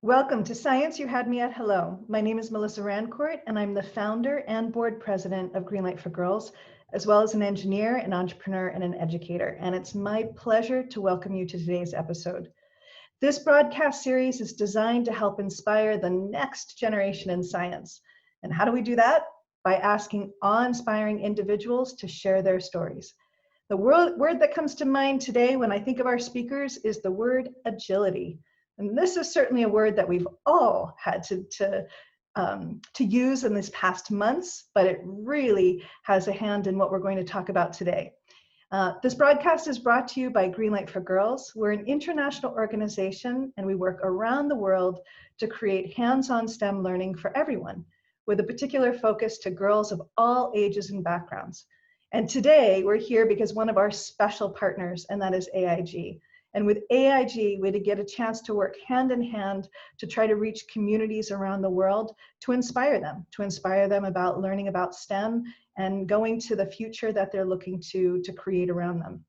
Welcome to Science You Had Me at Hello. My name is Melissa Rancourt, and I'm the founder and board president of Greenlight for Girls, as well as an engineer, an entrepreneur, and an educator. And it's my pleasure to welcome you to today's episode. This broadcast series is designed to help inspire the next generation in science. And how do we do that? By asking awe-inspiring individuals to share their stories. The word that comes to mind today when I think of our speakers is the word agility. And this is certainly a word that we've all had to use in these past months, but it really has a hand in what we're going to talk about today. This broadcast is brought to you by Greenlight for Girls. We're an international organization, and we work around the world to create hands-on STEM learning for everyone, with a particular focus to girls of all ages and backgrounds. And today, we're here because one of our special partners, and that is AIG. And with AIG, we get a chance to work hand in hand to try to reach communities around the world to inspire them about learning about STEM and going to the future that they're looking to create around them.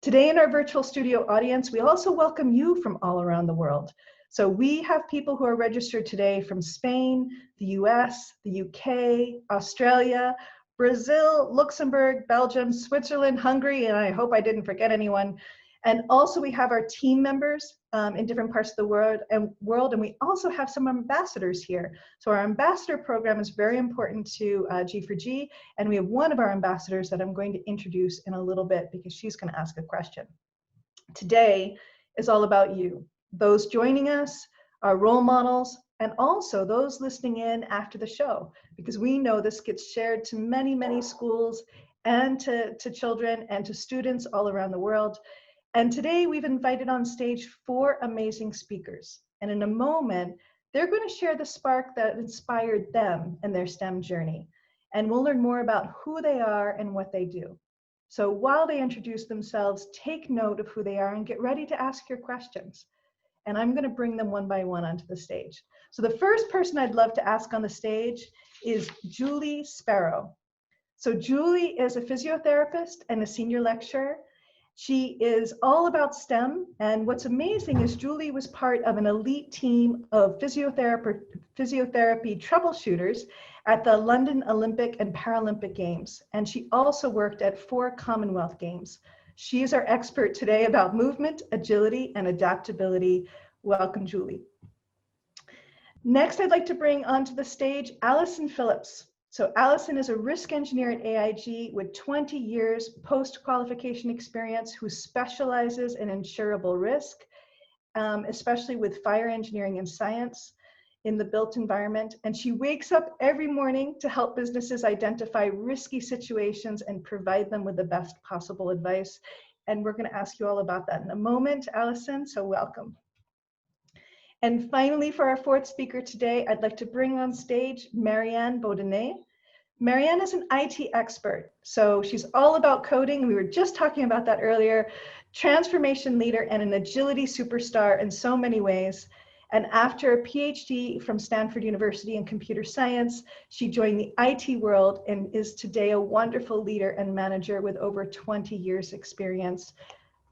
Today in our virtual studio audience, we also welcome you from all around the world. So we have people who are registered today from Spain, the US, the UK, Australia, Brazil, Luxembourg, Belgium, Switzerland, Hungary, and I hope I didn't forget anyone. And also we have our team members in different parts of the world, and we also have some ambassadors here. So our ambassador program is very important to G4G, and we have one of our ambassadors that I'm going to introduce in a little bit because she's going to ask a question. Today is all about you, those joining us, our role models, and also those listening in after the show, because we know this gets shared to many, many schools and to children and to students all around the world. And today we've invited on stage 4 amazing speakers. And in a moment, they're going to share the spark that inspired them in their STEM journey. And we'll learn more about who they are and what they do. So while they introduce themselves, take note of who they are and get ready to ask your questions. And I'm going to bring them one by one onto the stage. So the first person I'd love to ask on the stage is Julie Sparrow. So Julie is a physiotherapist and a senior lecturer. She is all about STEM, and what's amazing is Julie was part of an elite team of physiotherapy troubleshooters at the London Olympic and Paralympic Games, and she also worked at 4 Commonwealth Games. She is our expert today about movement, agility, and adaptability. Welcome, Julie. Next, I'd like to bring onto the stage Alison Phillips. So Alison is a risk engineer at AIG with 20 years post-qualification experience who specializes in insurable risk, especially with fire engineering and science in the built environment. And she wakes up every morning to help businesses identify risky situations and provide them with the best possible advice. And we're going to ask you all about that in a moment, Alison, so welcome. And finally, for our 4th speaker today, I'd like to bring on stage Marianne Baudinet. Marianne is an IT expert, so she's all about coding. We were just talking about that earlier. Transformation leader and an agility superstar in so many ways. And after a PhD from Stanford University in computer science, she joined the IT world and is today a wonderful leader and manager with over 20 years experience.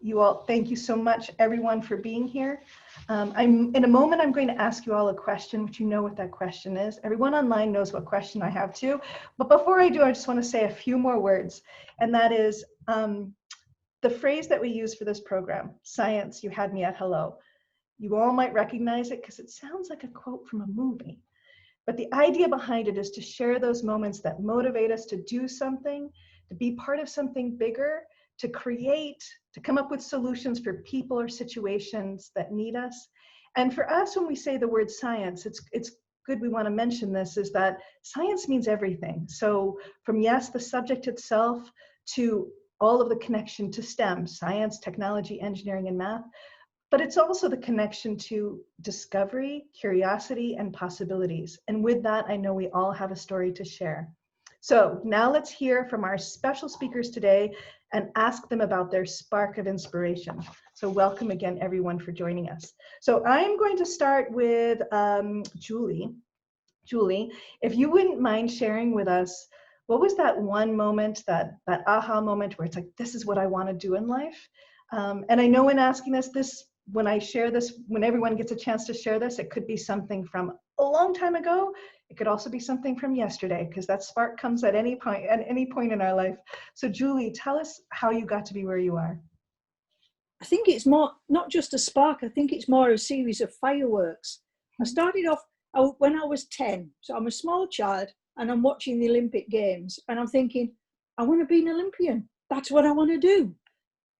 You all, thank you so much, everyone, for being here. In a moment, I'm going to ask you all a question, which you know what that question is. Everyone online knows what question I have too. But before I do, I just want to say a few more words. And that is the phrase that we use for this program, Science, You Had Me at Hello. You all might recognize it because it sounds like a quote from a movie. But the idea behind it is to share those moments that motivate us to do something, to be part of something bigger, to create, to come up with solutions for people or situations that need us. And for us, when we say the word science, it's good we want to mention this, is that science means everything. So from, yes, the subject itself to all of the connection to STEM, science, technology, engineering, and math, but it's also the connection to discovery, curiosity, and possibilities. And with that, I know we all have a story to share. So now let's hear from our special speakers today and ask them about their spark of inspiration. So welcome again, everyone, for joining us. So I'm going to start with Julie. Julie, if you wouldn't mind sharing with us, what was that one moment, that aha moment where it's like, this is what I want to do in life? And I know in asking this when I share this, when everyone gets a chance to share this, it could be something from a long time ago. It could also be something from yesterday, because that spark comes at any point in our life. So Julie, tell us how you got to be where you are. I think it's more, not just a spark, I think it's more a series of fireworks. I started off when I was 10. So I'm a small child and I'm watching the Olympic Games and I'm thinking, I want to be an Olympian. That's what I want to do.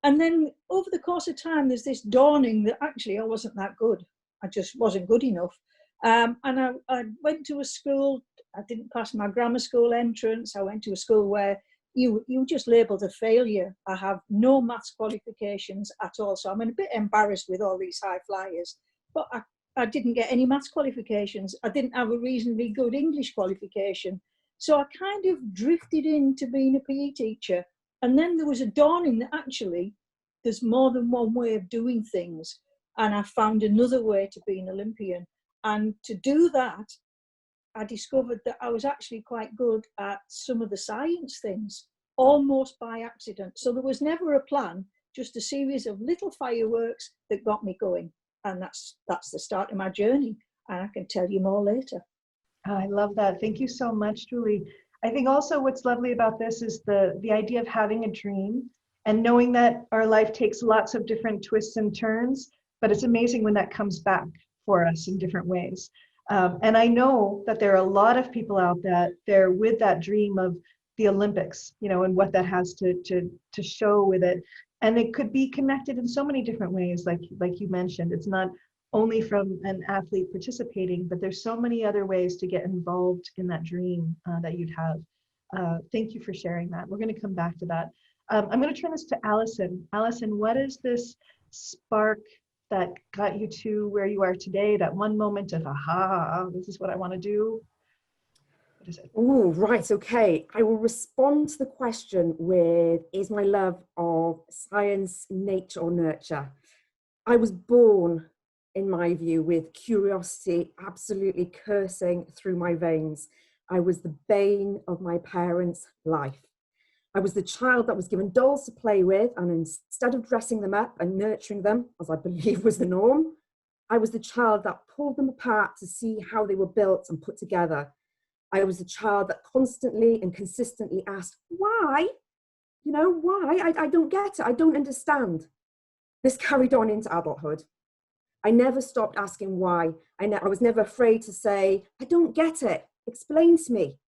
And then over the course of time, there's this dawning that actually I wasn't that good. I just wasn't good enough. And I went to a school, I didn't pass my grammar school entrance. I went to a school where you just labelled a failure. I have no maths qualifications at all. So I'm a bit embarrassed with all these high flyers, but I didn't get any maths qualifications. I didn't have a reasonably good English qualification. So I kind of drifted into being a PE teacher. And then there was a dawning that actually there's more than one way of doing things. And I found another way to be an Olympian. And to do that, I discovered that I was actually quite good at some of the science things, almost by accident. So there was never a plan, just a series of little fireworks that got me going. And that's the start of my journey. And I can tell you more later. I love that. Thank you so much, Julie. I think also what's lovely about this is the idea of having a dream and knowing that our life takes lots of different twists and turns, but it's amazing when that comes back for us in different ways. And I know that there are a lot of people out there with that dream of the Olympics, and what that has to show with it. And it could be connected in so many different ways, like you mentioned. It's not only from an athlete participating, but there's so many other ways to get involved in that dream that you'd have. Thank you for sharing that. We're going to come back to that. I'm going to turn this to Alison. Alison, what is this spark that got you to where you are today? That one moment of, aha, this is what I want to do. What is it? Oh, right. Okay. I will respond to the question with, is my love of science, nature or nurture? I was born, in my view, with curiosity absolutely coursing through my veins. I was the bane of my parents' life. I was the child that was given dolls to play with, and instead of dressing them up and nurturing them, as I believe was the norm, I was the child that pulled them apart to see how they were built and put together. I was the child that constantly and consistently asked, why? Why? I don't get it. I don't understand. This carried on into adulthood. I never stopped asking why. I was never afraid to say, I don't get it. Explain to me.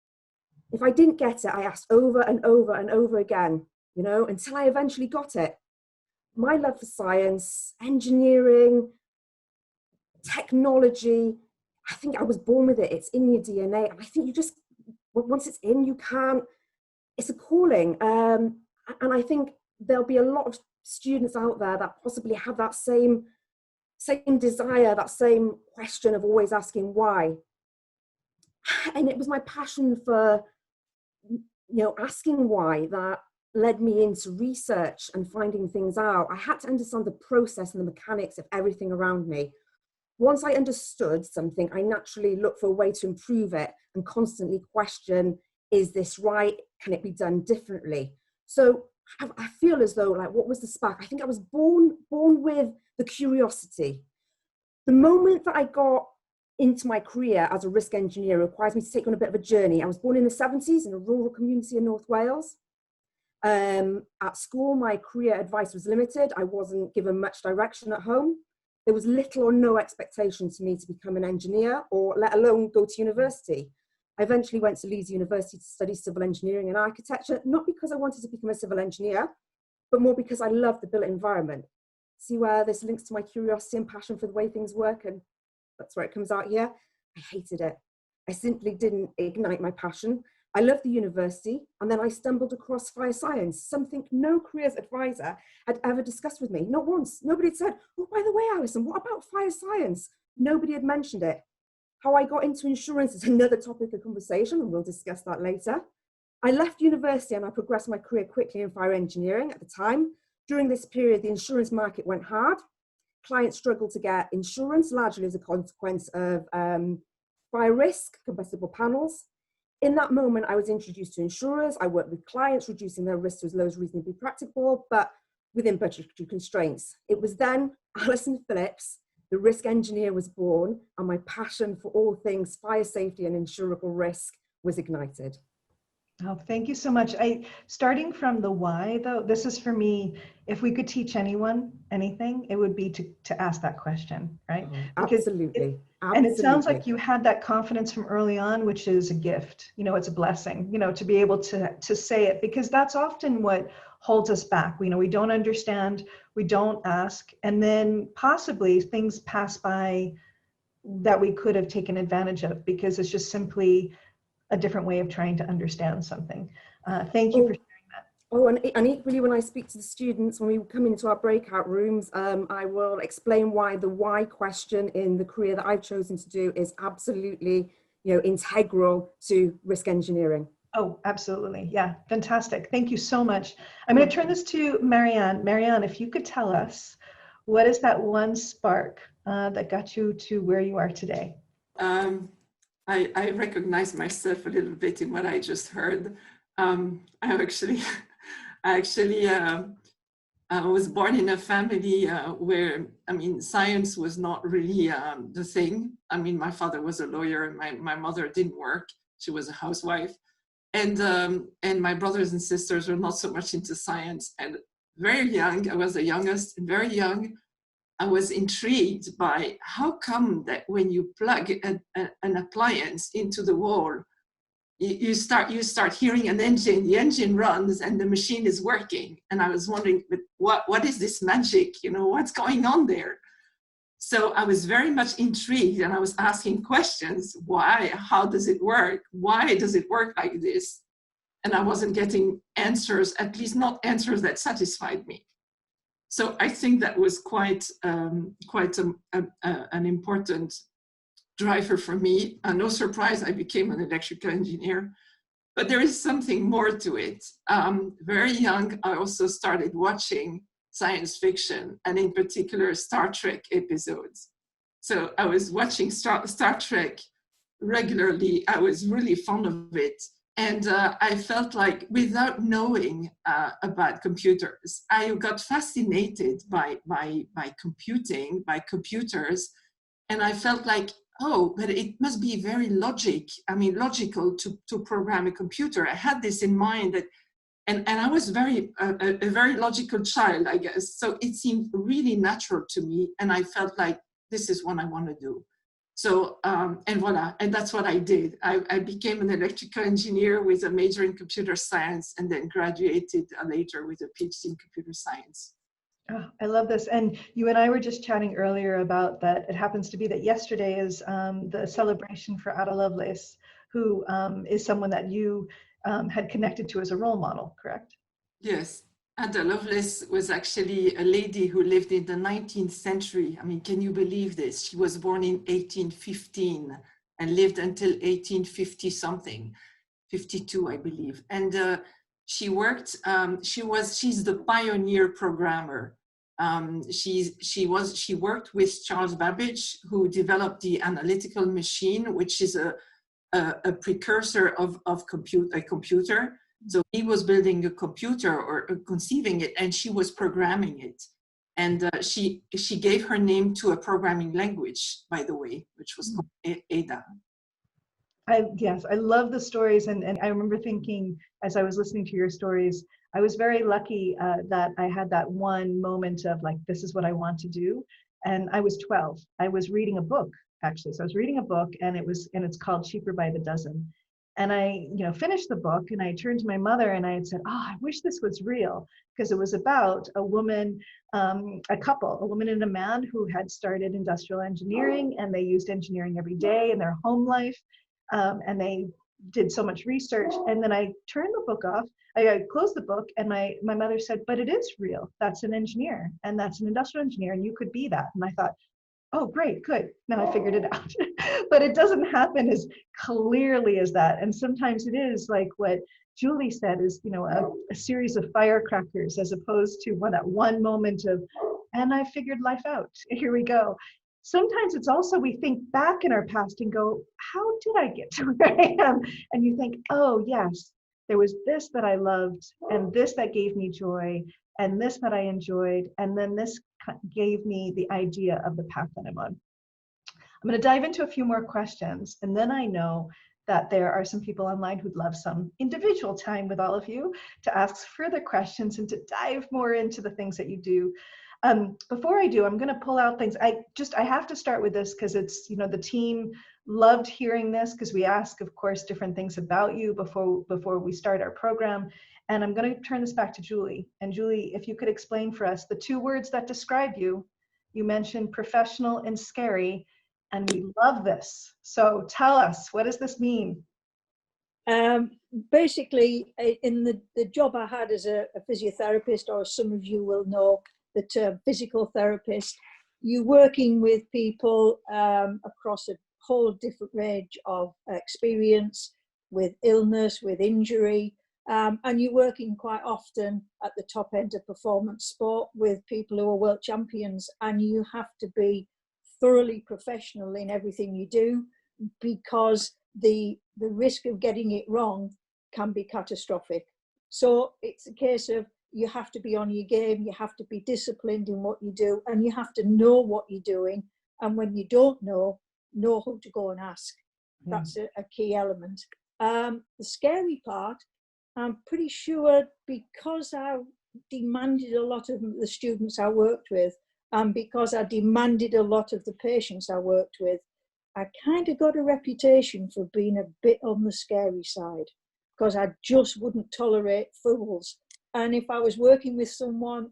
If I didn't get it, I asked over and over and over again, until I eventually got it. My love for science, engineering, technology, I think I was born with it. It's in your DNA. And I think you just, once it's in, you can't, it's a calling. And I think there'll be a lot of students out there that possibly have that same desire, that same question of always asking why. And it was my passion for, asking why that led me into research and finding things out. I had to understand the process and the mechanics of everything around me. Once I understood something, I naturally looked for a way to improve it and constantly question, is this right? Can it be done differently? So I feel as though, what was the spark? I think I was born with the curiosity. The moment that I got into my career as a risk engineer requires me to take on a bit of a journey. I was born in the 70s in a rural community in North Wales. At school, my career advice was limited. I wasn't given much direction at home. There was little or no expectation to me to become an engineer, or let alone go to university. I eventually went to Leeds University to study civil engineering and architecture, not because I wanted to become a civil engineer, but more because I loved the built environment. See where this links to my curiosity and passion for the way things work, and that's where it comes out here. I hated it. I simply didn't ignite my passion. I loved the university, and then I stumbled across fire science, something no careers advisor had ever discussed with me. Not once. Nobody had said, oh, by the way, Alison, what about fire science? Nobody had mentioned it. How I got into insurance is another topic of conversation, and we'll discuss that later. I left university and I progressed my career quickly in fire engineering at the time. During this period, the insurance market went hard. Clients struggled to get insurance, largely as a consequence of fire risk, combustible panels. In that moment, I was introduced to insurers. I worked with clients, reducing their risk to as low as reasonably practicable, but within budgetary constraints. It was then Alison Phillips, the risk engineer, was born, and my passion for all things fire safety and insurable risk was ignited. Oh, thank you so much. Starting from the why, though, this is for me, if we could teach anyone anything, it would be to ask that question, right? Because Absolutely. and it sounds like you had that confidence from early on, which is a gift. It's a blessing, to be able to say it, because that's often what holds us back. We don't understand, we don't ask, and then possibly things pass by that we could have taken advantage of because it's just simply a different way of trying to understand something. Thank you for sharing that. Oh, and equally, when I speak to the students, when we come into our breakout rooms, I will explain why the why question in the career that I've chosen to do is absolutely, integral to risk engineering. Oh, absolutely. Yeah, fantastic. Thank you so much. I'm going to turn this to Marianne. Marianne, if you could tell us, what is that one spark that got you to where you are today? I recognize myself a little bit in what I just heard. I was born in a family where, science was not really the thing. My father was a lawyer and my mother didn't work. She was a housewife. And my brothers and sisters were not so much into science. And very young, I was the youngest, and very young, I was intrigued by how come that when you plug an appliance into the wall, you start hearing an engine, the engine runs and the machine is working. And I was wondering, but what is this magic? What's going on there? So I was very much intrigued and I was asking questions. Why? How does it work? Why does it work like this? And I wasn't getting answers, at least not answers that satisfied me. So I think that was quite an important driver for me. No surprise, I became an electrical engineer. But there is something more to it. Very young, I also started watching science fiction, and in particular, Star Trek episodes. So I was watching Star Trek regularly. I was really fond of it. And I felt like, without knowing about computers, I got fascinated by computing, by computers. And I felt like, oh, but it must be very logical to program a computer. I had this in mind that, and I was a very logical child, I guess. So it seemed really natural to me. And I felt like, this is what I want to do. So, and voila, and that's what I did. I became an electrical engineer with a major in computer science, and then graduated later with a PhD in computer science. Oh, I love this. And you and I were just chatting earlier about that. It happens to be that yesterday is the celebration for Ada Lovelace, who is someone that you had connected to as a role model, correct? Yes. Ada Lovelace was actually a lady who lived in the 19th century. Can you believe this? She was born in 1815 and lived until 1850 something, 52, I believe. And she worked, she's the pioneer programmer. She worked with Charles Babbage, who developed the analytical machine, which is a precursor of a computer. So he was building a computer or conceiving it, and she was programming it. And she gave her name to a programming language, by the way, which was called Ada. Yes, I love the stories. And I remember thinking, as I was listening to your stories, I was very lucky that I had that one moment of like, this is what I want to do. And I was 12. I was reading a book, actually. So I was reading a book, and it's called Cheaper by the Dozen. And I, finished the book, and I turned to my mother and I had said, oh, I wish this was real, because it was about a woman, a couple, a woman and a man who had started industrial engineering, and they used engineering every day in their home life. And they did so much research. And then I turned the book off. I closed the book, and my mother said, but it is real. That's an engineer, and that's an industrial engineer, and you could be that. And I thought, oh, great, good. Now I figured it out. But it doesn't happen as clearly as that. And sometimes it is like what Julie said is, a series of firecrackers, as opposed to that one moment of, and I figured life out. Here we go. Sometimes it's also, we think back in our past and go, how did I get to where I am? And you think, oh, yes, there was this that I loved, and this that gave me joy, and this that I enjoyed, and then this gave me the idea of the path that I'm on. I'm going to dive into a few more questions, and then I know that there are some people online who'd love some individual time with all of you to ask further questions and to dive more into the things that you do. Before I do, I'm going to pull out things. I have to start with this because it's, the team loved hearing this, because we ask, of course, different things about you before we start our program. And I'm going to turn this back to Julie. And Julie, if you could explain for us the two words that describe you. You mentioned professional and scary, and we love this. So tell us, what does this mean? Basically, in the job I had as a physiotherapist, or some of you will know the term physical therapist, you're working with people across a whole different range of experience, with illness, with injury, and you're working quite often at the top end of performance sport with people who are world champions, and you have to be thoroughly professional in everything you do, because the risk of getting it wrong can be catastrophic. So it's a case of, you have to be on your game, you have to be disciplined in what you do, and you have to know what you're doing. And when you don't know who to go and ask. That's a key element. The scary part, I'm pretty sure, because I demanded a lot of the students I worked with, and because I demanded a lot of the patients I worked with, I kind of got a reputation for being a bit on the scary side, because I just wouldn't tolerate fools. And if I was working with someone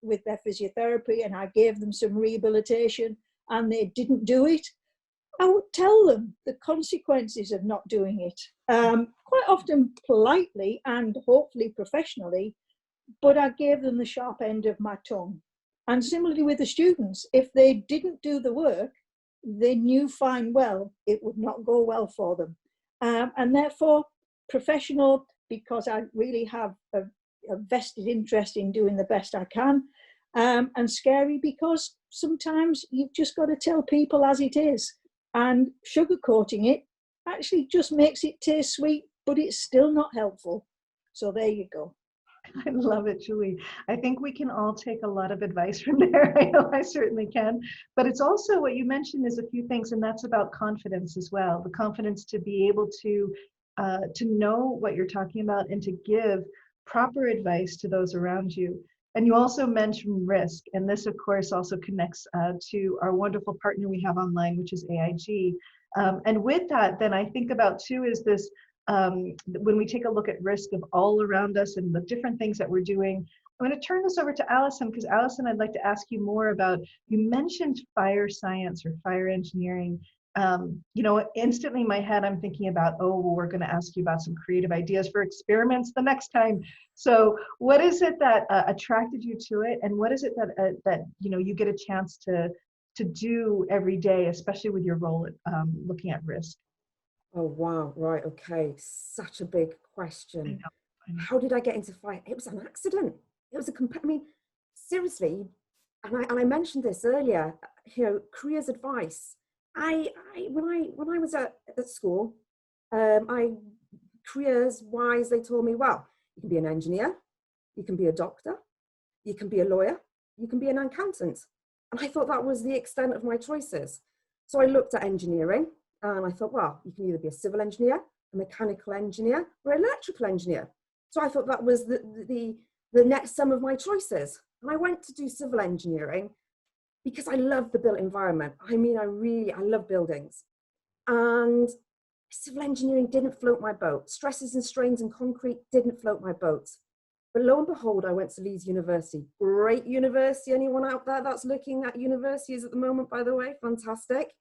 with their physiotherapy, and I gave them some rehabilitation and they didn't do it, I would tell them the consequences of not doing it, quite often politely and hopefully professionally, but I gave them the sharp end of my tongue. And similarly with the students, if they didn't do the work, they knew fine well it would not go well for them. And therefore, professional, because I really have a vested interest in doing the best I can, and scary because sometimes you've just got to tell people as it is, and sugarcoating it actually just makes it taste sweet, but it's still not helpful. So there you go. I love it, Julie. I think we can all take a lot of advice from there. I know I certainly can. But it's also, what you mentioned is a few things, and that's about confidence as well. The confidence to be able to know what you're talking about and to give proper advice to those around you. And you also mentioned risk. And this, of course, also connects to our wonderful partner we have online, which is AIG. And with that, then I think about too, is this, when we take a look at risk of all around us and the different things that we're doing. I'm going to turn this over to Alison, because Alison, I'd like to ask you more about, you mentioned fire science or fire engineering. Instantly in my head, I'm thinking about, well, we're going to ask you about some creative ideas for experiments the next time. So what is it that attracted you to it? And what is it that you get a chance to do every day, especially with your role at looking at risk? Oh, wow. Right. Okay. Such a big question. I know. How did I get into fire? It was an accident. It was seriously. And I mentioned this earlier, careers advice. When I was at school, careers wise, they told me, well, you can be an engineer, you can be a doctor, you can be a lawyer, you can be an accountant. And I thought that was the extent of my choices. So I looked at engineering. And I thought, well, you can either be a civil engineer, a mechanical engineer, or an electrical engineer. So I thought that was the next sum of my choices. And I went to do civil engineering because I love the built environment. I love buildings. And civil engineering didn't float my boat. Stresses and strains in concrete didn't float my boat. But lo and behold, I went to Leeds University. Great university. Anyone out there that's looking at universities at the moment, by the way? Fantastic.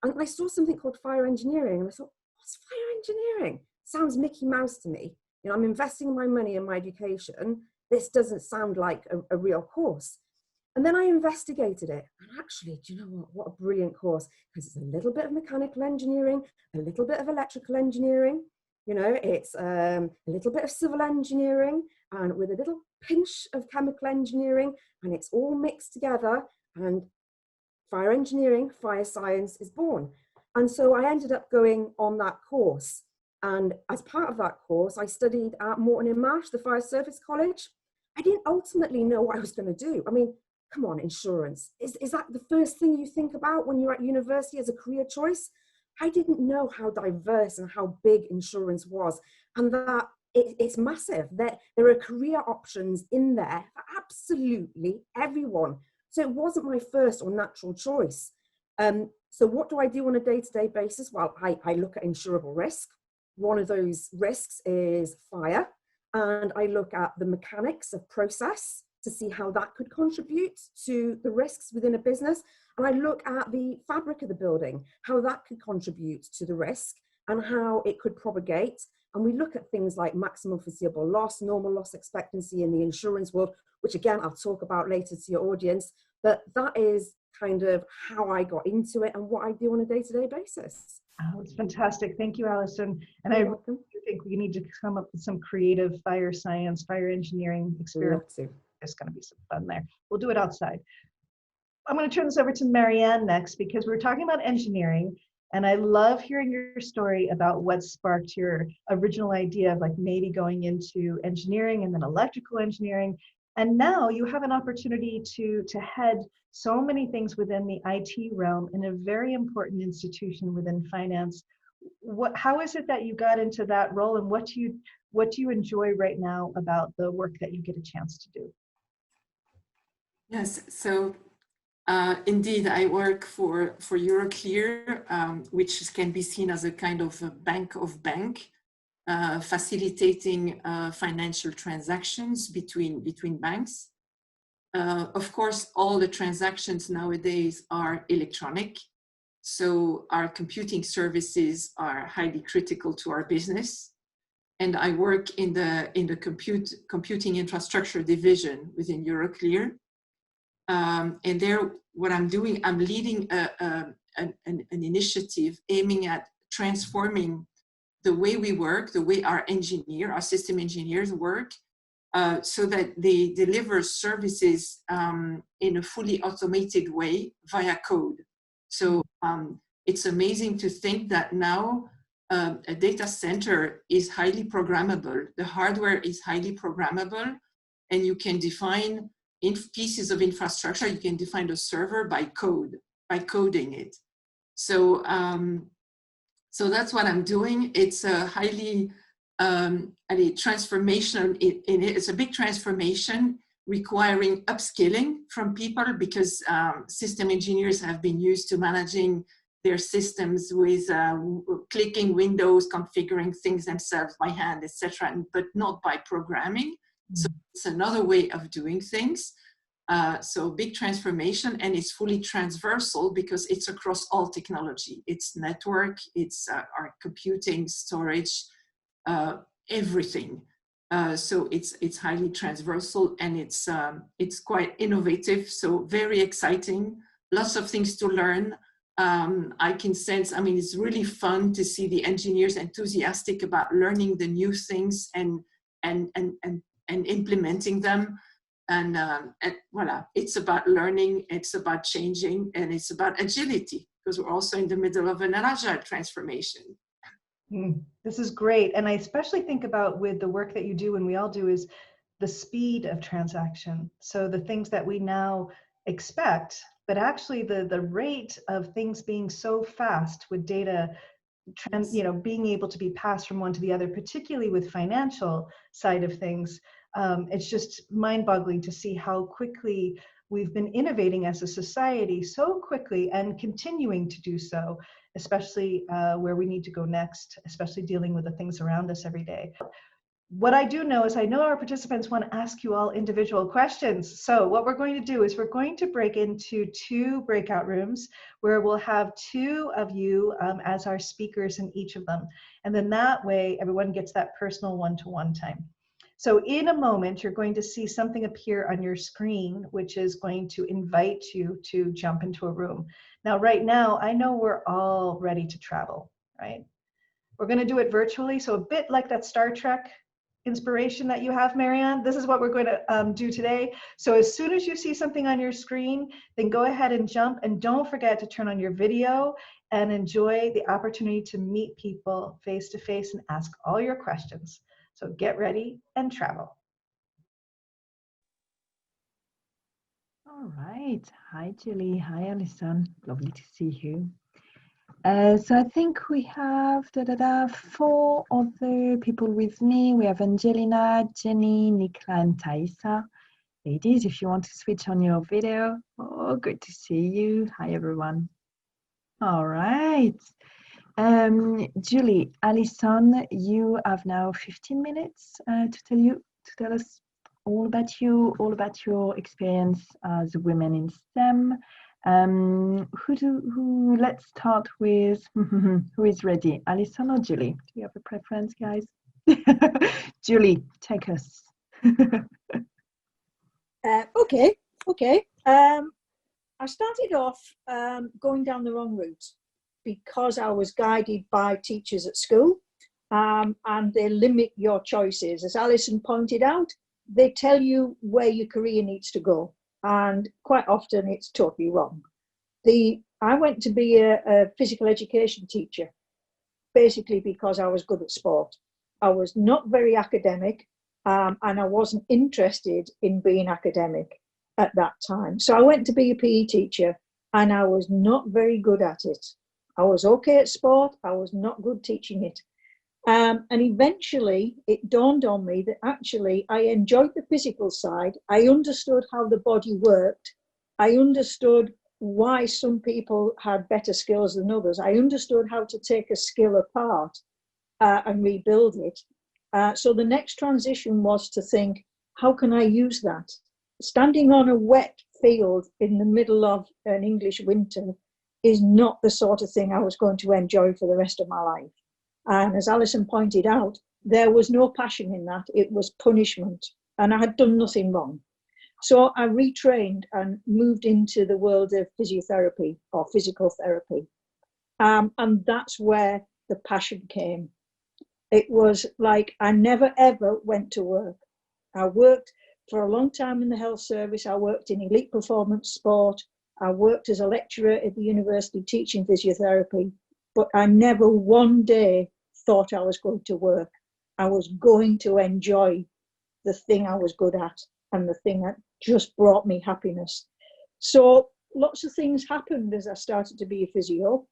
And I saw something called fire engineering, and I thought, what's fire engineering? Sounds Mickey Mouse to me. I'm investing my money in my education. This doesn't sound like a real course. And then I investigated it. And actually, do you know what? What a brilliant course. Because it's a little bit of mechanical engineering, a little bit of electrical engineering. It's a little bit of civil engineering, and with a little pinch of chemical engineering. And it's all mixed together. And fire engineering, fire science is born. And so I ended up going on that course. And as part of that course, I studied at Morton in Marsh, the Fire Service College. I didn't ultimately know what I was going to do. I mean, come on, insurance. Is that the first thing you think about when you're at university as a career choice? I didn't know how diverse and how big insurance was, and that it's massive. There are career options in there for absolutely everyone. So it wasn't my first or natural choice. So what do I do on a day-to-day basis? Well, I look at insurable risk. One of those risks is fire. And I look at the mechanics of process to see how that could contribute to the risks within a business. And I look at the fabric of the building, how that could contribute to the risk and how it could propagate. And we look at things like maximum foreseeable loss, normal loss expectancy in the insurance world, which again, I'll talk about later to your audience. But that is kind of how I got into it and what I do on a day-to-day basis. Oh, it's fantastic. Thank you, Alison. And I think we need to come up with some creative fire science, fire engineering experiments. There's going to be some fun there. We'll do it outside. I'm going to turn this over to Marianne next, because we're talking about engineering. And I love hearing your story about what sparked your original idea of like maybe going into engineering and then electrical engineering. And now you have an opportunity to head so many things within the IT realm in a very important institution within finance. How is it that you got into that role, and what do you enjoy right now about the work that you get a chance to do? Yes, so indeed, I work for Euroclear, which can be seen as a kind of a bank of bank, facilitating financial transactions between banks. Of course, all the transactions nowadays are electronic, so our computing services are highly critical to our business. And I work in the computing infrastructure division within Euroclear. And there, what I'm doing, I'm leading an initiative aiming at transforming the way we work, the way our system engineers work, so that they deliver services in a fully automated way via code. So it's amazing to think that now a data center is highly programmable. The hardware is highly programmable, and you can define pieces of infrastructure. You can define a server by coding it. So so that's what I'm doing. It's a highly transformation. It's a big transformation requiring upskilling from people, because system engineers have been used to managing their systems with clicking windows, configuring things themselves by hand, etc., but not by programming. So it's another way of doing things. So big transformation, and it's fully transversal because it's across all technology. It's network, it's our computing, storage, everything. So it's highly transversal, and it's quite innovative. So very exciting, lots of things to learn. I can sense, I mean, it's really fun to see the engineers enthusiastic about learning the new things and implementing them. And voila, it's about learning, it's about changing, and it's about agility, because we're also in the middle of an agile transformation. This is great. And I especially think about with the work that you do, and we all do, is the speed of transaction. So the things that we now expect, but actually the rate of things being so fast with data, being able to be passed from one to the other, particularly with financial side of things. It's just mind-boggling to see how quickly we've been innovating as a society, so quickly, and continuing to do so, especially where we need to go next, especially dealing with the things around us every day. What I do know is I know our participants want to ask you all individual questions. So what we're going to do is we're going to break into 2 breakout rooms where we'll have 2 of you as our speakers in each of them. And then that way everyone gets that personal one-to-one time. So in a moment, you're going to see something appear on your screen, which is going to invite you to jump into a room. Now, right now, I know we're all ready to travel, right? We're going to do it virtually. So a bit like that Star Trek inspiration that you have, Marianne, this is what we're going to do today. So as soon as you see something on your screen, then go ahead and jump, and don't forget to turn on your video and enjoy the opportunity to meet people face to face and ask all your questions. So get ready and travel. All right. Hi, Julie. Hi, Alison. Lovely to see you. So I think we have 4 other people with me. We have Angelina, Jenny, Nicola, and Thaisa. Ladies, if you want to switch on your video. Oh, good to see you. Hi, everyone. All right. Julie, Alison, you have now 15 minutes to tell us all about you, all about your experience as women in STEM. Let's start with who is ready, Alison or Julie? Do you have a preference, guys? Julie, take us. Okay. I started off going down the wrong route because I was guided by teachers at school, and they limit your choices. As Alison pointed out, they tell you where your career needs to go, and quite often it's totally wrong. I went to be a physical education teacher, basically because I was good at sport. I was not very academic, and I wasn't interested in being academic at that time. So I went to be a PE teacher, and I was not very good at it. I was okay at sport, I was not good teaching it. And eventually it dawned on me that actually I enjoyed the physical side. I understood how the body worked. I understood why some people had better skills than others. I understood how to take a skill apart and rebuild it. So the next transition was to think, how can I use that? Standing on a wet field in the middle of an English winter is not the sort of thing I was going to enjoy for the rest of my life. And as Alison pointed out, there was no passion in that. It was punishment, and I had done nothing wrong. So I retrained and moved into the world of physiotherapy or physical therapy. And that's where the passion came. It was like I never, ever went to work. I worked for a long time in the health service. I worked in elite performance sport. I worked as a lecturer at the university teaching physiotherapy, but I never one day thought I was going to work. I was going to enjoy the thing I was good at and the thing that just brought me happiness. So lots of things happened as I started to be a physio,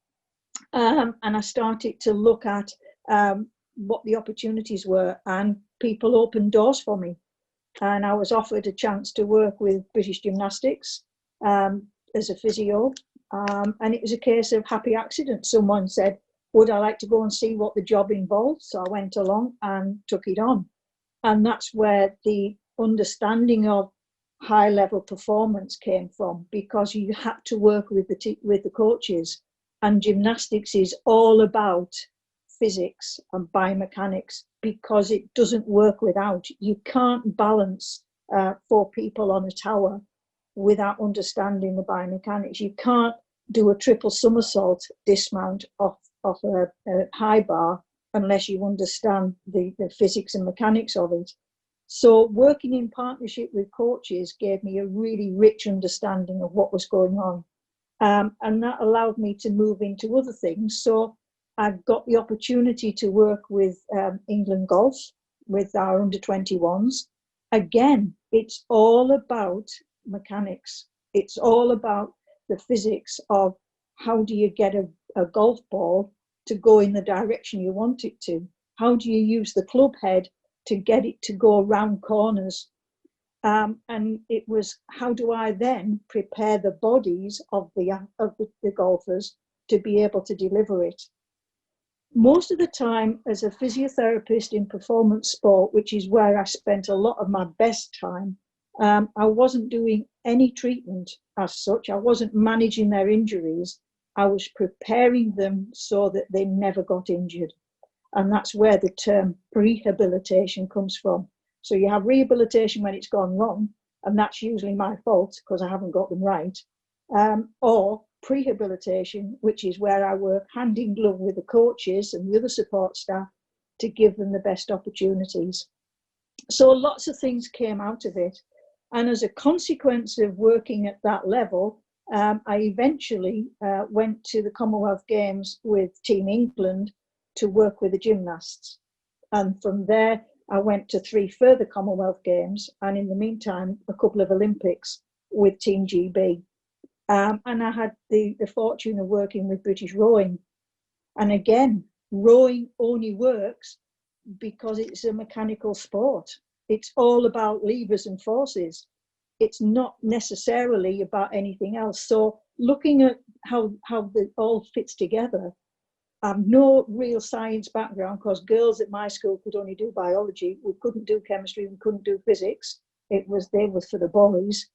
and I started to look at what the opportunities were, and people opened doors for me. And I was offered a chance to work with British Gymnastics as a physio, and it was a case of happy accident. Someone said, would I like to go and see what the job involved? So I went along and took it on. And that's where the understanding of high level performance came from, because you had to work with the coaches, and gymnastics is all about physics and biomechanics, because it doesn't work without. You can't balance 4 people on a tower without understanding the biomechanics. You can't do a triple somersault dismount off a high bar unless you understand the physics and mechanics of it. So working in partnership with coaches gave me a really rich understanding of what was going on. And that allowed me to move into other things. So I got the opportunity to work with England Golf, with our under-21s. Again, it's all about mechanics. It's all about the physics of how do you get a golf ball to go in the direction you want it to? How do you use the club head to get it to go around corners? And it was, how do I then prepare the bodies of the golfers to be able to deliver it? Most of the time, as a physiotherapist in performance sport, which is where I spent a lot of my best time, I wasn't doing any treatment as such. I wasn't managing their injuries. I was preparing them so that they never got injured. And that's where the term rehabilitation comes from. So you have rehabilitation when it's gone wrong, and that's usually my fault because I haven't got them right. Or prehabilitation, which is where I work hand in glove with the coaches and the other support staff to give them the best opportunities. So lots of things came out of it. And as a consequence of working at that level, I eventually went to the Commonwealth Games with Team England to work with the gymnasts. And from there, I went to 3 further Commonwealth Games, and in the meantime, a couple of Olympics with Team GB. And I had the fortune of working with British rowing. And again, rowing only works because it's a mechanical sport. It's all about levers and forces. It's not necessarily about anything else. So looking at how it all fits together, I've no real science background because girls at my school could only do biology. We couldn't do chemistry, we couldn't do physics. They were for the boys.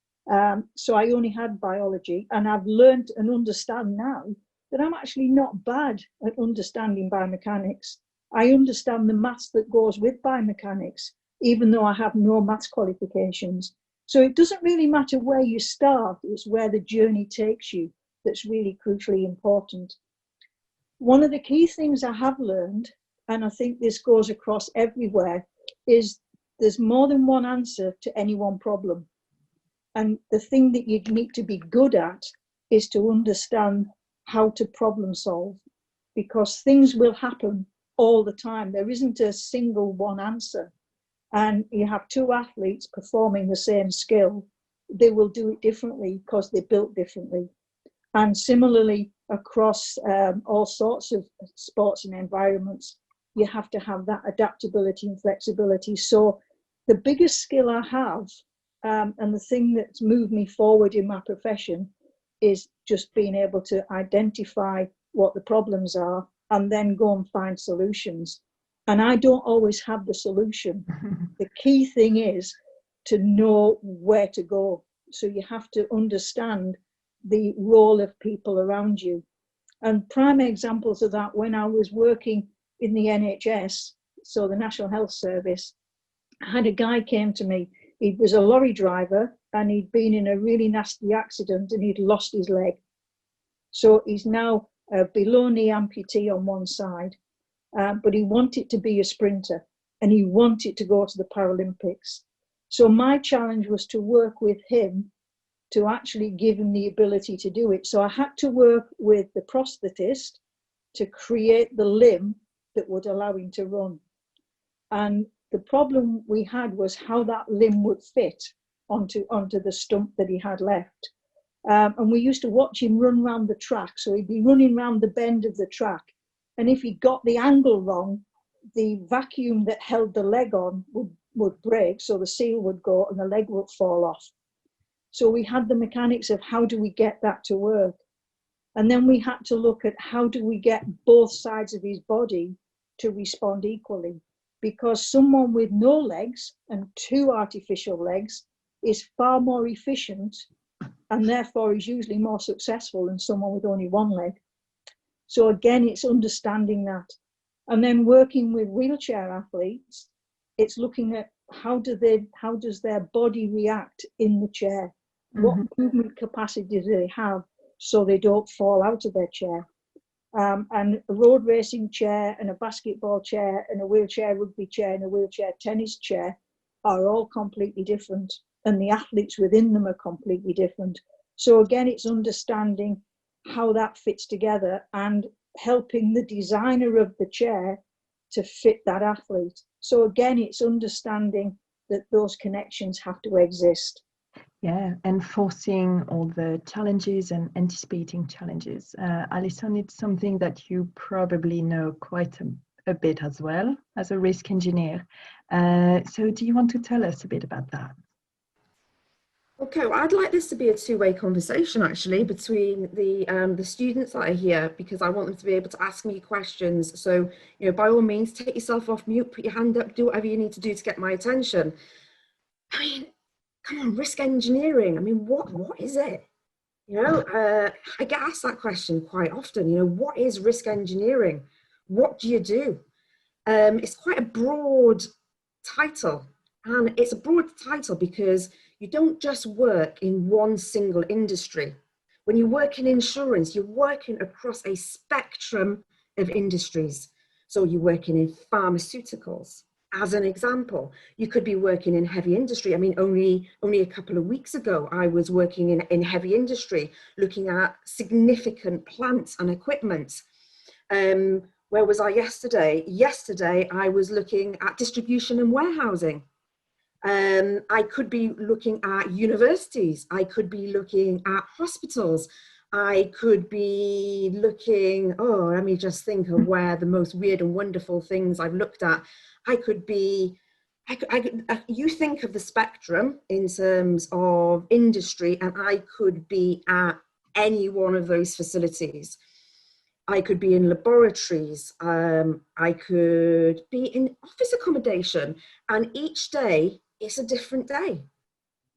So I only had biology, and I've learned and understand now that I'm actually not bad at understanding biomechanics. I understand the maths that goes with biomechanics, even though I have no maths qualifications. So it doesn't really matter where you start, it's where the journey takes you that's really crucially important. One of the key things I have learned, and I think this goes across everywhere, is there's more than one answer to any one problem. And the thing that you need to be good at is to understand how to problem solve, because things will happen all the time. There isn't a single one answer. And you have 2 athletes performing the same skill, they will do it differently because they're built differently. And similarly, across all sorts of sports and environments, you have to have that adaptability and flexibility. So the biggest skill I have, and the thing that's moved me forward in my profession, is just being able to identify what the problems are and then go and find solutions. And I don't always have the solution. The key thing is to know where to go. So you have to understand the role of people around you. And prime examples of that, when I was working in the NHS, so the National Health Service, I had a guy came to me. He was a lorry driver and he'd been in a really nasty accident and he'd lost his leg. So he's now a below knee amputee on one side, but he wanted to be a sprinter and he wanted to go to the Paralympics. So my challenge was to work with him to actually give him the ability to do it. So I had to work with the prosthetist to create the limb that would allow him to run. And the problem we had was how that limb would fit onto the stump that he had left. And we used to watch him run around the track. So he'd be running around the bend of the track. And if he got the angle wrong, the vacuum that held the leg on would break. So the seal would go and the leg would fall off. So we had the mechanics of how do we get that to work? And then we had to look at how do we get both sides of his body to respond equally? Because someone with no legs and 2 artificial legs is far more efficient and therefore is usually more successful than someone with only 1 leg. So again, it's understanding that. And then working with wheelchair athletes, it's looking at how does their body react in the chair? What movement capacity do they have so they don't fall out of their chair? And a road racing chair and a basketball chair and a wheelchair rugby chair and a wheelchair tennis chair are all completely different, and the athletes within them are completely different. So again, it's understanding how that fits together and helping the designer of the chair to fit that athlete. So again, it's understanding that those connections have to exist. Yeah, and forcing all the challenges and anticipating challenges. Alison, it's something that you probably know quite a bit as well as a risk engineer. So do you want to tell us a bit about that? Okay, well, I'd like this to be a 2-way conversation actually between the students that are here, because I want them to be able to ask me questions. So, by all means, take yourself off mute, put your hand up, do whatever you need to do to get my attention. I mean, come on, risk engineering. I mean, what is it? I get asked that question quite often. What is risk engineering? What do you do? It's quite a broad title, and it's a broad title because you don't just work in one single industry. When you work in insurance, you're working across a spectrum of industries. So you're working in pharmaceuticals, as an example. You could be working in heavy industry. I mean, only a couple of weeks ago, I was working in heavy industry, looking at significant plants and equipment. Where was I yesterday? Yesterday, I was looking at distribution and warehousing. I could be looking at universities. I could be looking at hospitals. I could be looking, oh, let me just think of where the most weird and wonderful things I've looked at. You think of the spectrum in terms of industry, and I could be at any one of those facilities. I could be in laboratories, I could be in office accommodation, and each day it's a different day.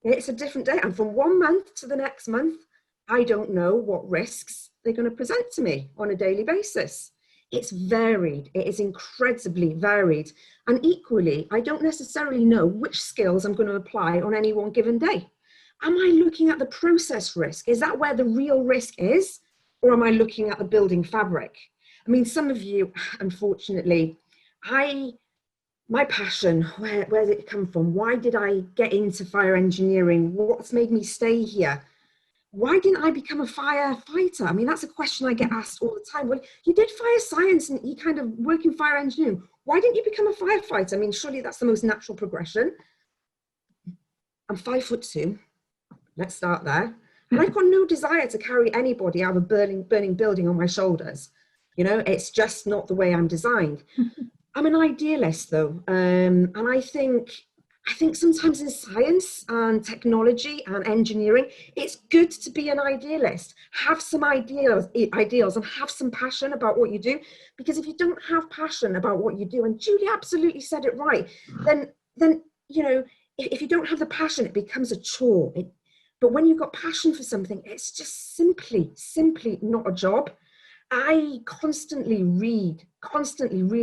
It's a different day, and from one month to the next month, I don't know what risks they're going to present to me on a daily basis. It's varied, it is incredibly varied, and equally, I don't necessarily know which skills I'm going to apply on any one given day. Am I looking at the process risk? Is that where the real risk is? Or am I looking at the building fabric? I mean, some of you, unfortunately, my passion, where did it come from? Why did I get into fire engineering? What's made me stay here? Why didn't I become a firefighter? I mean, that's a question I get asked all the time. Well, you did fire science and you kind of work in fire engineering. Why didn't you become a firefighter? I mean, surely that's the most natural progression. I'm 5'2". Let's start there. And I've got no desire to carry anybody out of a burning building on my shoulders. You know, it's just not the way I'm designed. I'm an idealist though. And I think sometimes in science and technology and engineering, it's good to be an idealist. Have some ideals and have some passion about what you do. Because if you don't have passion about what you do, and Julie absolutely said it right, then you know, if you don't have the passion, it becomes a chore. But when you've got passion for something, it's just simply not a job. I constantly read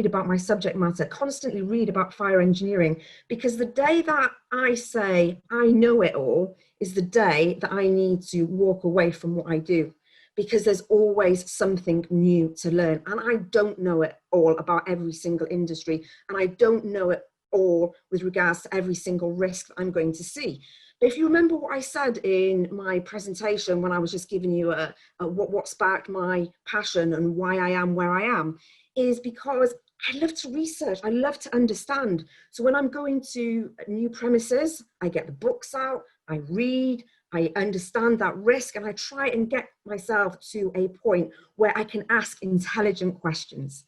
about my subject matter, constantly read about fire engineering, because the day that I say I know it all is the day that I need to walk away from what I do, because there's always something new to learn. And I don't know it all about every single industry, and I don't know it all with regards to every single risk that I'm going to see. But if you remember what I said in my presentation when I was just giving you what sparked my passion and why I am where I am, is because I love to research, I love to understand. So when I'm going to new premises, I get the books out, I read, I understand that risk, and I try and get myself to a point where I can ask intelligent questions.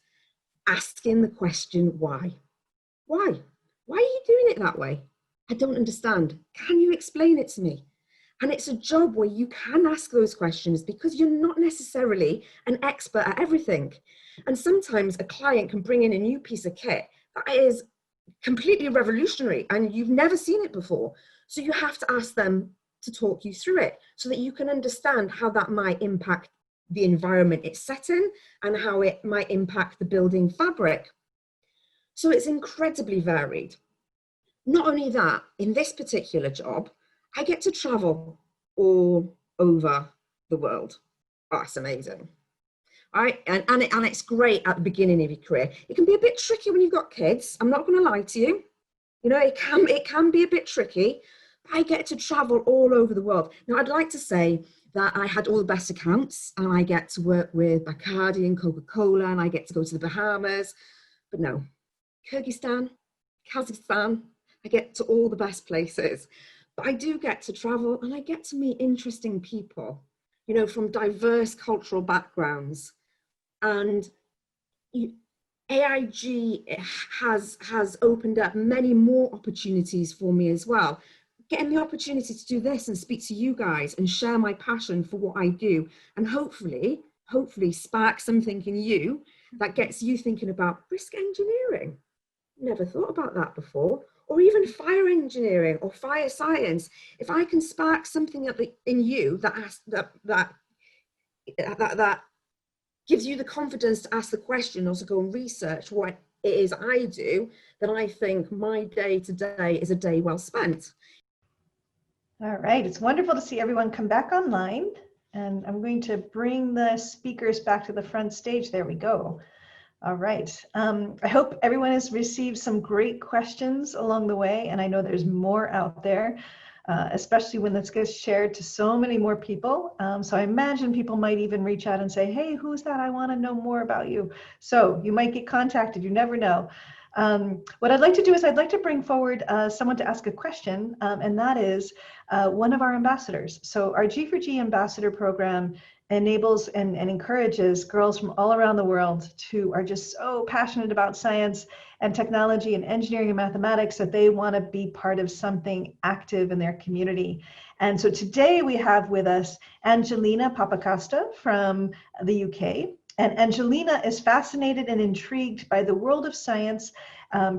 Asking the question, why? Why? Why are you doing it that way? I don't understand. Can you explain it to me? And it's a job where you can ask those questions because you're not necessarily an expert at everything. And sometimes a client can bring in a new piece of kit that is completely revolutionary and you've never seen it before. So you have to ask them to talk you through it so that you can understand how that might impact the environment it's set in and how it might impact the building fabric. So it's incredibly varied. Not only that, in this particular job, I get to travel all over the world. Oh, that's amazing. All right, and it's great at the beginning of your career. It can be a bit tricky when you've got kids. I'm not going to lie to you. You know, it can be a bit tricky. But I get to travel all over the world. Now, I'd like to say that I had all the best accounts, and I get to work with Bacardi and Coca-Cola, and I get to go to the Bahamas. But no, Kyrgyzstan, Kazakhstan, I get to all the best places. But I do get to travel and I get to meet interesting people, you know, from diverse cultural backgrounds. And AIG has opened up many more opportunities for me as well. Getting the opportunity to do this and speak to you guys and share my passion for what I do, and hopefully spark something in you that gets you thinking about risk engineering. Never thought about that before. Or even fire engineering or fire science. If I can spark something up in you that gives you the confidence to ask the question or to go and research what it is I do, then I think my day today is a day well spent. All right, it's wonderful to see everyone come back online. And I'm going to bring the speakers back to the front stage. There we go. All right. I hope everyone has received some great questions along the way, and I know there's more out there, especially when this gets shared to so many more people. So I imagine people might even reach out and say, hey, who's that? I want to know more about you. So you might get contacted. You never know. What I'd like to do is I'd like to bring forward someone to ask a question, and that is one of our ambassadors. So our G4G ambassador program enables and encourages girls from all around the world who are just so passionate about science and technology and engineering and mathematics that they want to be part of something active in their community. And so today we have with us Angelina Papakasta from the UK. And Angelina is fascinated and intrigued by the world of science,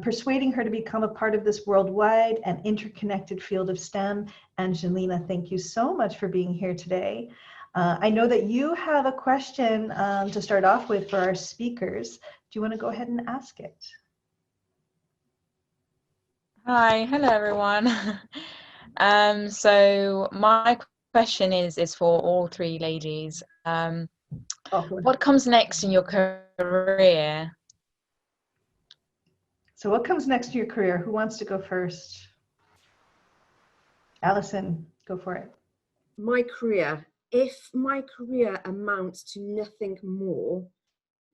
persuading her to become a part of this worldwide and interconnected field of STEM. Angelina, thank you so much for being here today. I know that you have a question to start off with for our speakers. Do you want to go ahead and ask it? Hi, hello everyone. So my question is for all three ladies. What comes next in your career? So what comes next in your career? Who wants to go first? Alison, go for it. My career. If my career amounts to nothing more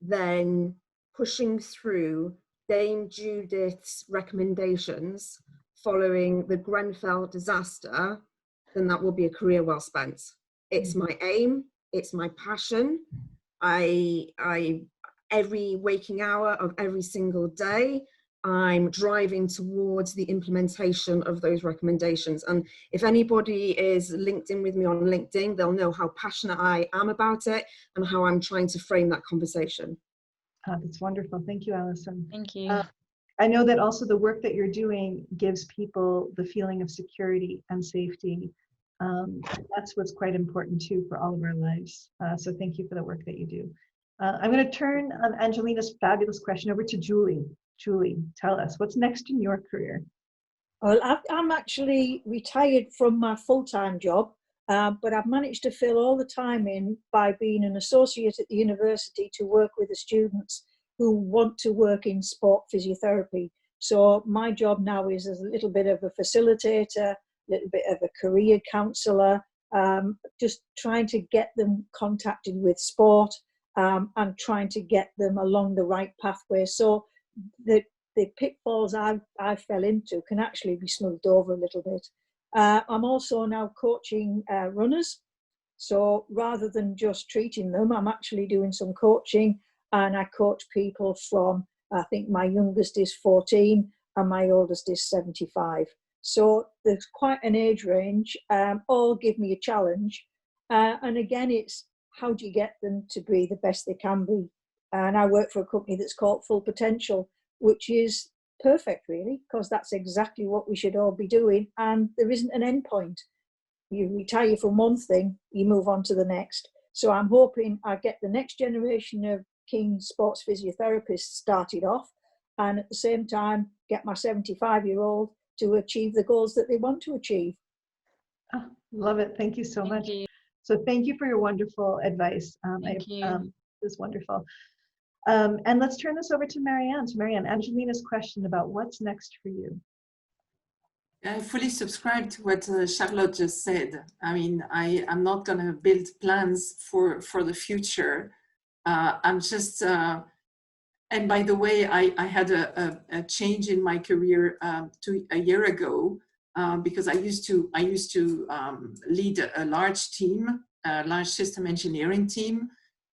than pushing through Dame Judith's recommendations following the Grenfell disaster, then that will be a career well spent. It's my aim, it's my passion. I every waking hour of every single day, I'm driving towards the implementation of those recommendations. And if anybody is linked in with me on LinkedIn, they'll know how passionate I am about it and how I'm trying to frame that conversation. That's wonderful. Thank you, Alison. Thank you. I know that also the work that you're doing gives people the feeling of security and safety. That's what's quite important too for all of our lives. So thank you for the work that you do. I'm going to turn Angelina's fabulous question over to Julie. Julie, tell us, what's next in your career? Well, I'm actually retired from my full-time job, but I've managed to fill all the time in by being an associate at the university to work with the students who want to work in sport physiotherapy. So my job now is as a little bit of a facilitator, a little bit of a career counsellor, just trying to get them contacted with sport and trying to get them along the right pathway. So the pitfalls I fell into can actually be smoothed over a little bit. I'm also now coaching runners. So rather than just treating them, I'm actually doing some coaching, and I coach people from, I think my youngest is 14 and my oldest is 75. So there's quite an age range, all give me a challenge. And again, it's how do you get them to be the best they can be? And I work for a company that's called Full Potential, which is perfect really, because that's exactly what we should all be doing. And there isn't an end point. You retire from one thing, you move on to the next. So I'm hoping I get the next generation of keen sports physiotherapists started off, and at the same time get my 75-year-old to achieve the goals that they want to achieve. Oh, love it. Thank you so Thank much. you. So thank you for your wonderful advice. Thank you. It was wonderful. And let's turn this over to Marianne. So Marianne, Angelina's question about what's next for you. I fully subscribe to what Charlotte just said. I mean, I'm not going to build plans for the future. I'm just, and by the way, I had a change in my career a year ago because I used to lead a large team, a large system engineering team.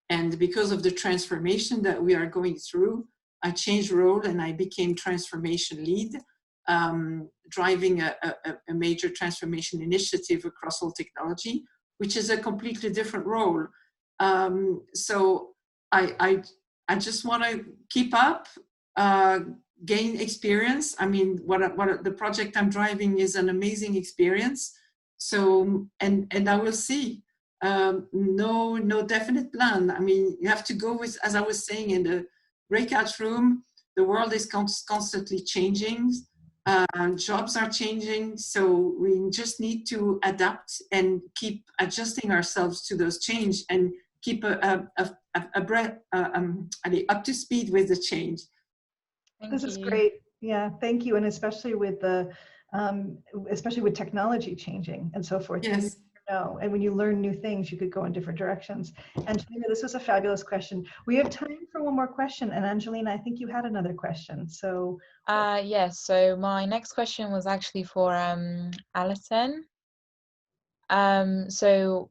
And because of the transformation that we are going through, I changed role and I became transformation lead, driving a major transformation initiative across all technology, which is a completely different role. So I just want to keep up, gain experience. I mean, what the project I'm driving is an amazing experience. So, and I will see. No definite plan. I mean, you have to go with, as I was saying in the breakout room, the world is constantly changing. Jobs are changing. So we just need to adapt and keep adjusting ourselves to those change and keep up to speed with the change. This is great. Yeah, thank you. And especially with technology changing and so forth. Yes. You know, and when you learn new things, you could go in different directions. Angelina, this was a fabulous question. We have time for one more question. And Angelina, I think you had another question. So yes. So my next question was actually for Alison. So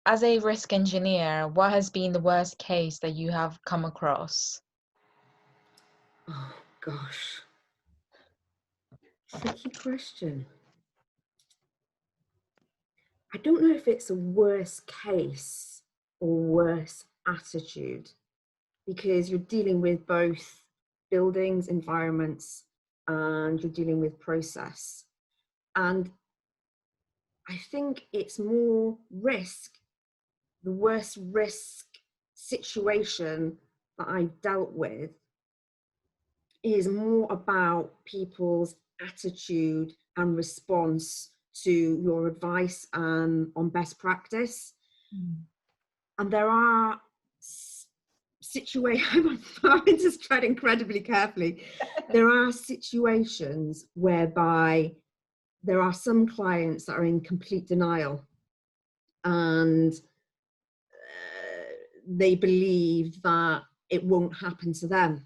as a risk engineer, what has been the worst case that you have come across? Oh gosh, tricky question. I don't know if it's a worse case or worse attitude, because you're dealing with both buildings, environments, and you're dealing with process. And I think it's more risk. The worst risk situation that I dealt with is more about people's attitude and response to your advice on best practice. And there are situations, I'm just tread incredibly carefully. There are situations whereby there are some clients that are in complete denial, and they believe that it won't happen to them.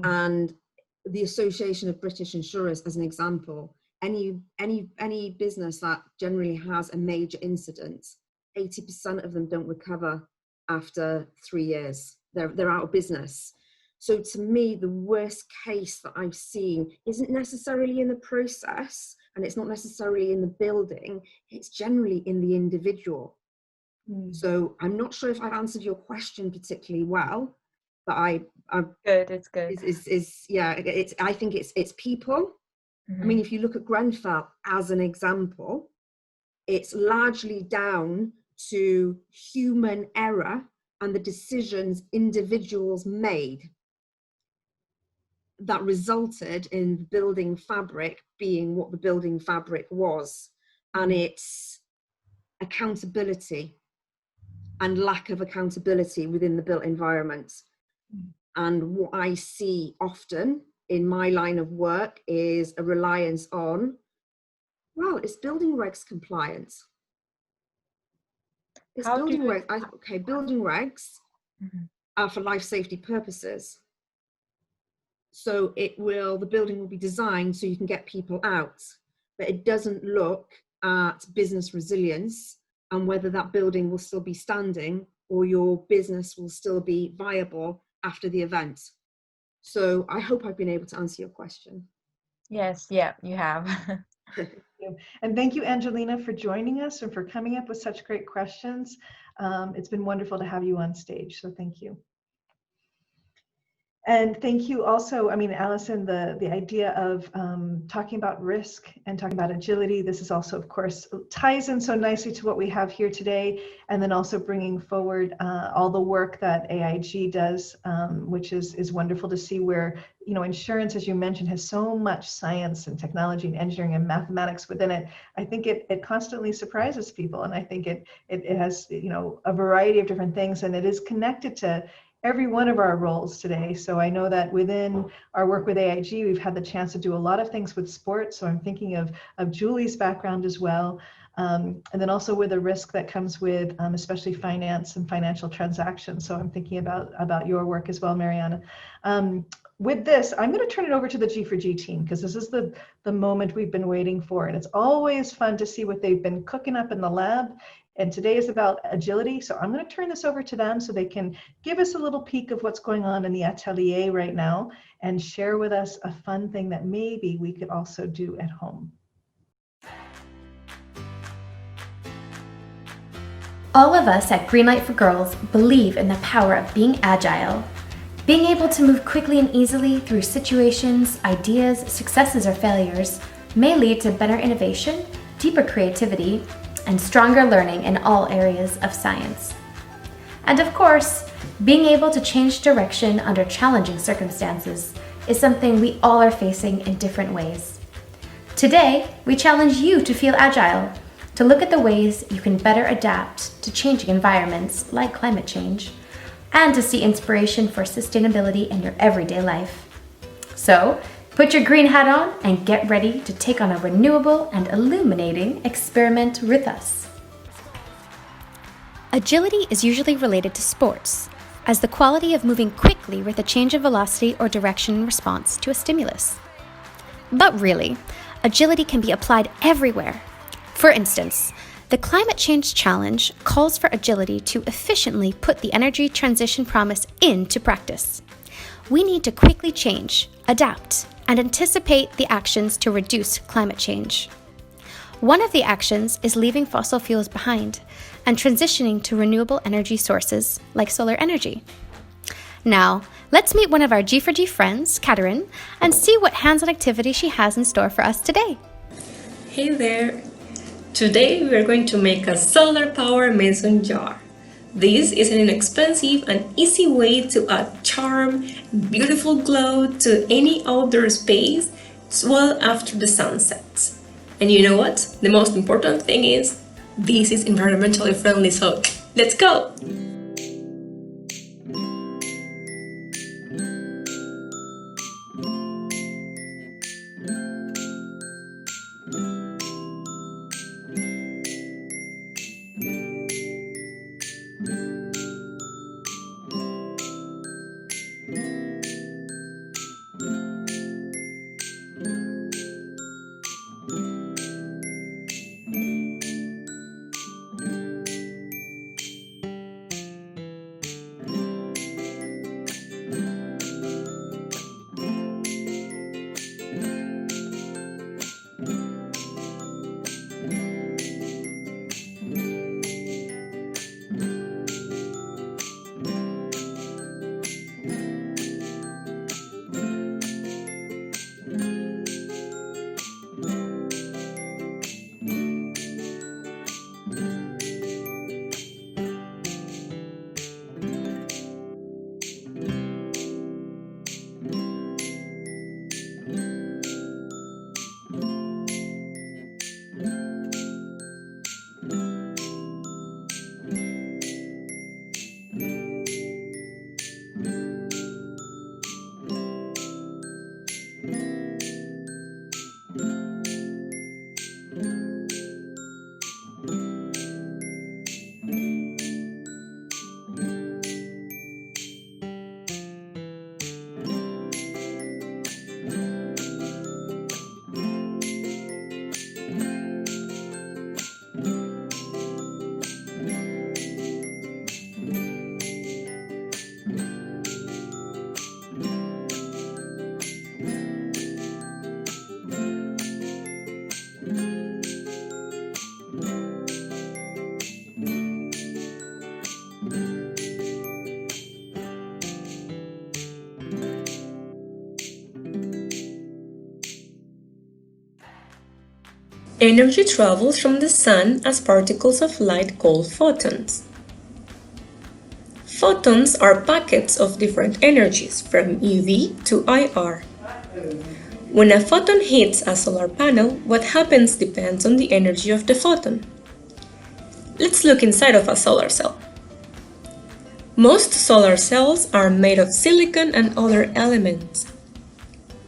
And the Association of British Insurers, as an example, any business that generally has a major incident, 80% of them don't recover after 3 years. They're out of business. So to me, the worst case that I've seen isn't necessarily in the process, and it's not necessarily in the building, it's generally in the individual. So I'm not sure if I've answered your question particularly well, but It's good. I think it's people. I mean, if you look at Grenfell as an example, it's largely down to human error and the decisions individuals made that resulted in the building fabric being what the building fabric was. And it's accountability and lack of accountability within the built environment. And what I see often in my line of work is a reliance on, well, it's building regs compliance. It's building regs. Building regs are for life safety purposes. So the building will be designed so you can get people out, but it doesn't look at business resilience and whether that building will still be standing or your business will still be viable after the event. So I hope I've been able to answer your question. Yes, yeah, you have. Thank you. And thank you, Angelina, for joining us and for coming up with such great questions. It's been wonderful to have you on stage, so thank you. And thank you also, I mean, Alison, the idea of talking about risk and talking about agility, this is also, of course, ties in so nicely to what we have here today, and then also bringing forward all the work that AIG does, which is wonderful to see where, you know, insurance, as you mentioned, has so much science and technology and engineering and mathematics within it. I think it constantly surprises people, and I think it has, you know, a variety of different things, and it is connected to every one of our roles today. So I know that within our work with AIG, we've had the chance to do a lot of things with sports. So I'm thinking of Julie's background as well. And then also with the risk that comes with especially finance and financial transactions. So I'm thinking about your work as well, Marianne. With this, I'm going to turn it over to the G4G team, because this is the moment we've been waiting for. And it's always fun to see what they've been cooking up in the lab. And today is about agility. So I'm going to turn this over to them so they can give us a little peek of what's going on in the atelier right now and share with us a fun thing that maybe we could also do at home. All of us at Greenlight for Girls believe in the power of being agile. Being able to move quickly and easily through situations, ideas, successes, or failures may lead to better innovation, deeper creativity, and stronger learning in all areas of science. And of course, being able to change direction under challenging circumstances is something we all are facing in different ways. Today, we challenge you to feel agile, to look at the ways you can better adapt to changing environments like climate change, and to see inspiration for sustainability in your everyday life. So, put your green hat on and get ready to take on a renewable and illuminating experiment with us. Agility is usually related to sports, as the quality of moving quickly with a change of velocity or direction in response to a stimulus. But really, agility can be applied everywhere. For instance, the Climate Change Challenge calls for agility to efficiently put the energy transition promise into practice. We need to quickly change, adapt, and anticipate the actions to reduce climate change. One of the actions is leaving fossil fuels behind and transitioning to renewable energy sources like solar energy. Now, let's meet one of our G4G friends, Katerin, and see what hands-on activity she has in store for us today. Hey there! Today we are going to make a solar power mason jar. This is an inexpensive and easy way to add charm, beautiful glow to any outdoor space as well after the sun sets. And you know what? The most important thing is, this is environmentally friendly, so let's go! Energy travels from the sun as particles of light called photons. Photons are packets of different energies from UV to IR. When a photon hits a solar panel, what happens depends on the energy of the photon. Let's look inside of a solar cell. Most solar cells are made of silicon and other elements.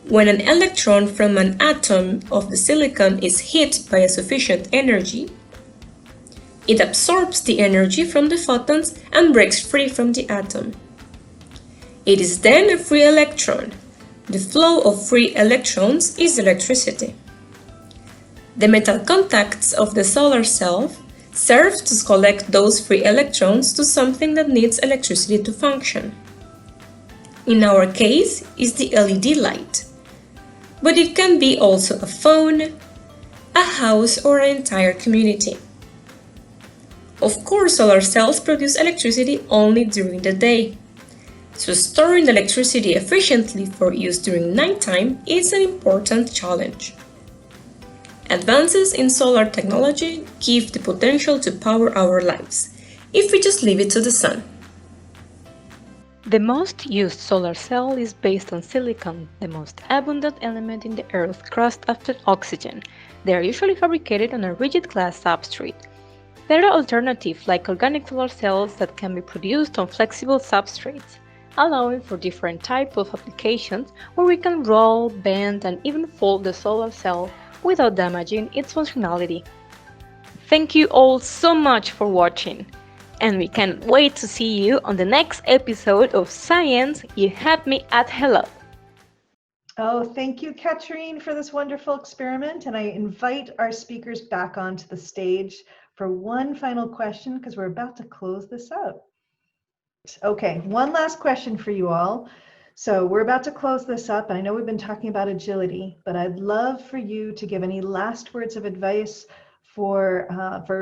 When an electron from an atom of the silicon is hit by a sufficient energy, it absorbs the energy from the photons and breaks free from the atom. It is then a free electron. The flow of free electrons is electricity. The metal contacts of the solar cell serve to collect those free electrons to something that needs electricity to function. In our case, it's the LED light. But it can be also a phone, a house, or an entire community. Of course, solar cells produce electricity only during the day. So storing electricity efficiently for use during nighttime is an important challenge. Advances in solar technology give the potential to power our lives, if we just leave it to the sun. The most used solar cell is based on silicon, the most abundant element in the Earth's crust after oxygen. They are usually fabricated on a rigid glass substrate. There are alternatives like organic solar cells that can be produced on flexible substrates, allowing for different types of applications where we can roll, bend, and even fold the solar cell without damaging its functionality. Thank you all so much for watching, and we can't wait to see you on the next episode of Science You Had Me at Hello. Oh, thank you, Katrine, for this wonderful experiment. And I invite our speakers back onto the stage for one final question, because we're about to close this out. Okay, one last question for you all. So we're about to close this up. I know we've been talking about agility, but I'd love for you to give any last words of advice for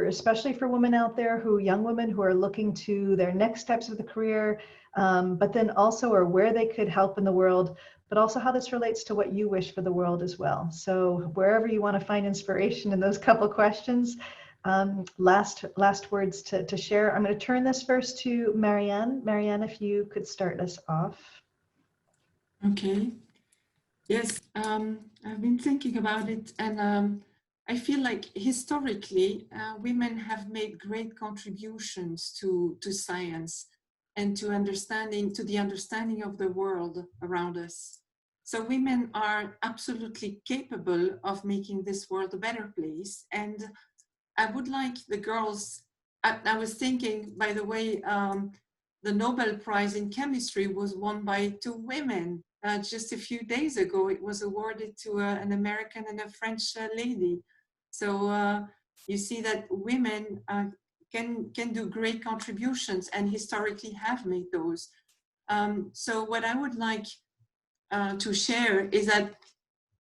especially for women out there, young women who are looking to their next steps of the career, but then also or where they could help in the world, but also how this relates to what you wish for the world as well. So wherever you want to find inspiration in those couple questions, last words to share. I'm going to turn this first to Marianne. Marianne, if you could start us off. Okay. Yes, I've been thinking about it, and I feel like historically women have made great contributions to science and to the understanding of the world around us. So women are absolutely capable of making this world a better place. And I would like the girls, I was thinking, by the way, the Nobel Prize in Chemistry was won by 2 women. Just a few days ago, it was awarded to an American and a French lady. So you see that women can do great contributions and historically have made those. So what I would like to share is that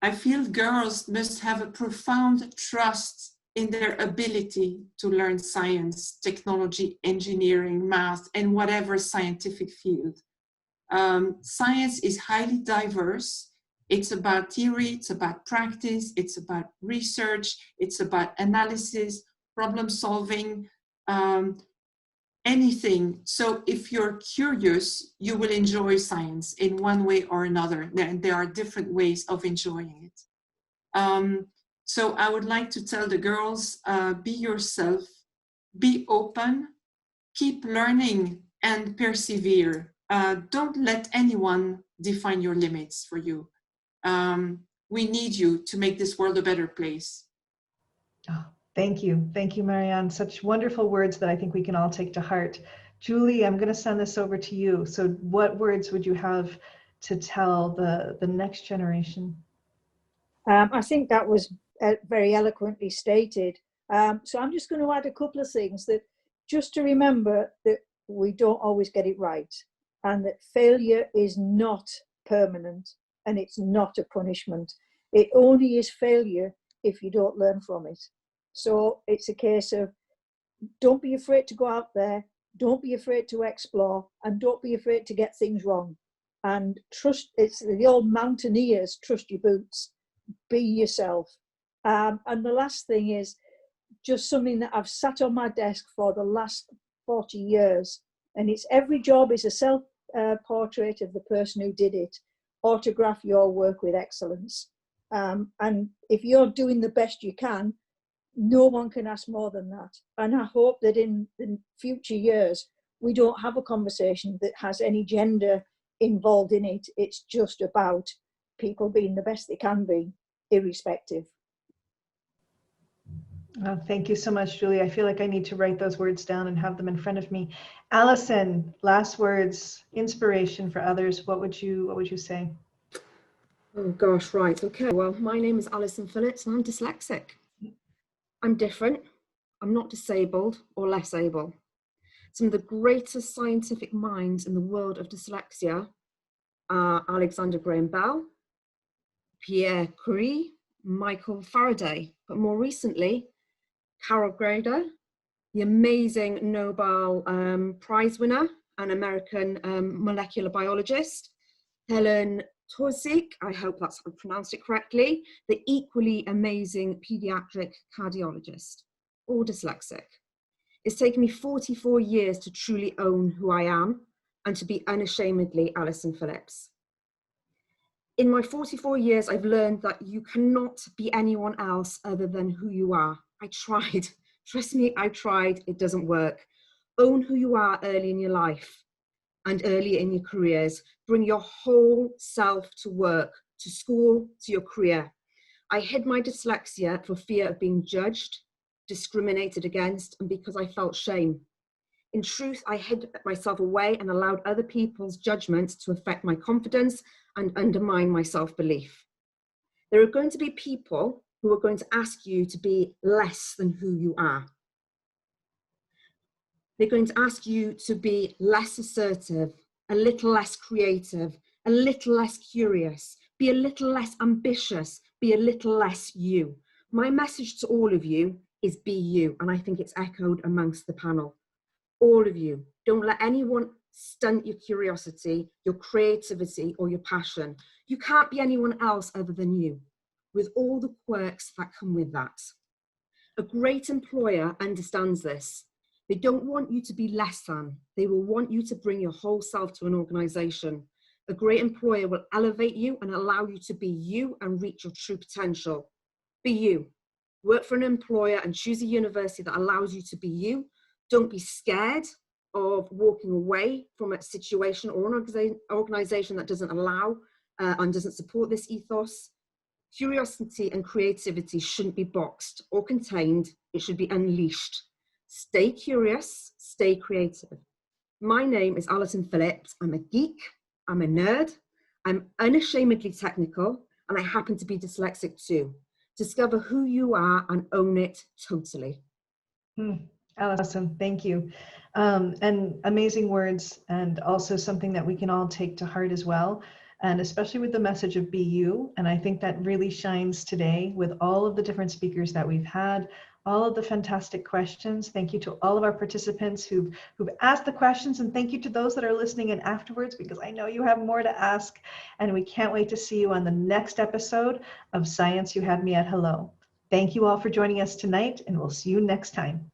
I feel girls must have a profound trust in their ability to learn science, technology, engineering, math, and whatever scientific field. Science is highly diverse. It's about theory, it's about practice, it's about research, it's about analysis, problem solving, anything. So if you're curious, you will enjoy science in one way or another. There are different ways of enjoying it. So I would like to tell the girls, be yourself, be open, keep learning and persevere. Don't let anyone define your limits for you. We need you to make this world a better place. Oh, thank you. Thank you, Marianne. Such wonderful words that I think we can all take to heart. Julie, I'm going to send this over to you. So what words would you have to tell the next generation? I think that was very eloquently stated. So I'm just going to add a couple of things, that just to remember that we don't always get it right, and that failure is not permanent and it's not a punishment. It only is failure if you don't learn from it. So it's a case of, don't be afraid to go out there, don't be afraid to explore, and don't be afraid to get things wrong. And trust, it's the old mountaineers, trust your boots, be yourself. And the last thing is just something that I've sat on my desk for the last 40 years, and it's every job is a self-portrait of the person who did it. Autograph your work with excellence. And if you're doing the best you can, no one can ask more than that. And I hope that in the future years, we don't have a conversation that has any gender involved in it. It's just about people being the best they can be, irrespective. Oh, thank you so much, Julie. I feel like I need to write those words down and have them in front of me. Alison, last words, inspiration for others. What would you say? Oh gosh, right. Okay. Well, my name is Alison Phillips and I'm dyslexic. I'm different. I'm not disabled or less able. Some of the greatest scientific minds in the world of dyslexia are Alexander Graham Bell, Pierre Curie, Michael Faraday, but more recently, Carol Grader, the amazing Nobel Prize winner and American molecular biologist, Helen Torzik, I hope that's I pronounced it correctly, the equally amazing pediatric cardiologist, all dyslexic. It's taken me 44 years to truly own who I am and to be unashamedly Alison Phillips. In my 44 years, I've learned that you cannot be anyone else other than who you are. I tried. Trust me, I tried. It doesn't work. Own who you are early in your life and early in your careers. Bring your whole self to work, to school, to your career. I hid my dyslexia for fear of being judged, discriminated against, and because I felt shame. In truth, I hid myself away and allowed other people's judgments to affect my confidence and undermine my self-belief. There are going to be people who are going to ask you to be less than who you are. They're going to ask you to be less assertive, a little less creative, a little less curious, be a little less ambitious, be a little less you. My message to all of you is be you, and I think it's echoed amongst the panel. All of you, don't let anyone stunt your curiosity, your creativity, or your passion. You can't be anyone else other than you, with all the quirks that come with that. A great employer understands this. They don't want you to be less than. They will want you to bring your whole self to an organization. A great employer will elevate you and allow you to be you and reach your true potential. Be you. Work for an employer and choose a university that allows you to be you. Don't be scared of walking away from a situation or an organization that doesn't allow and doesn't support this ethos. Curiosity and creativity shouldn't be boxed or contained. It should be unleashed. Stay curious, stay creative. My name is Alison Phillips. I'm a geek, I'm a nerd, I'm unashamedly technical, and I happen to be dyslexic too. Discover who you are and own it totally. Alison, thank you. And amazing words, and also something that we can all take to heart as well. And especially with the message of be you. And I think that really shines today with all of the different speakers that we've had, all of the fantastic questions. Thank you to all of our participants who've asked the questions, and thank you to those that are listening in afterwards, because I know you have more to ask, and we can't wait to see you on the next episode of Science You Had Me at Hello. Thank you all for joining us tonight, and we'll see you next time.